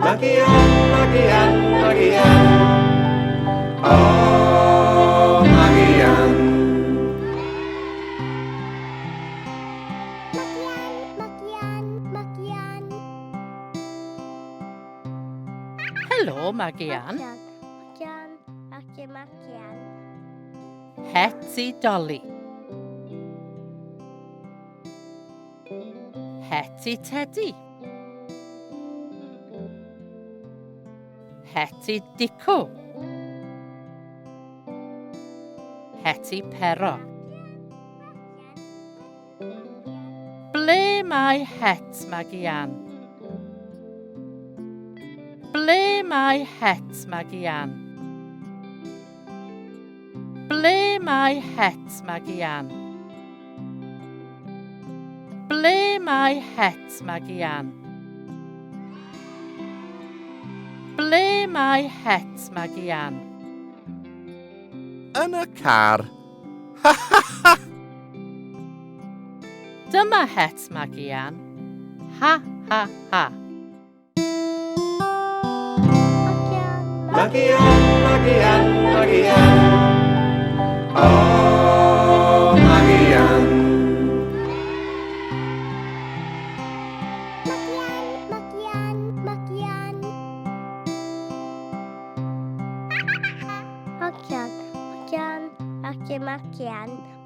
Magi Ann, Magi Ann, Magi Ann. Oh, Magi Ann. Magi Ann, Magi Ann. Helo, Magi Ann. Magi Ann, Magi Ann. Het I Dolly. Het I Teddy. Het I Dico. Het I Pero. Ble mae het, Magi Ann? Ble mae het, Magi Ann? Ble mae het, Magi Ann? Ble mae het, Magi Ann? Ble mae het, Magi Ann? Yn y car. Dyma het, Magi Ann. Ha, ha, ha. Magi Magi Ann, Ann, Magi Ann, Magi Ann. Oh, Magi Ann. Magi Ann, Magi Ann. Magi Ann, Magi Ann, Magi Ann.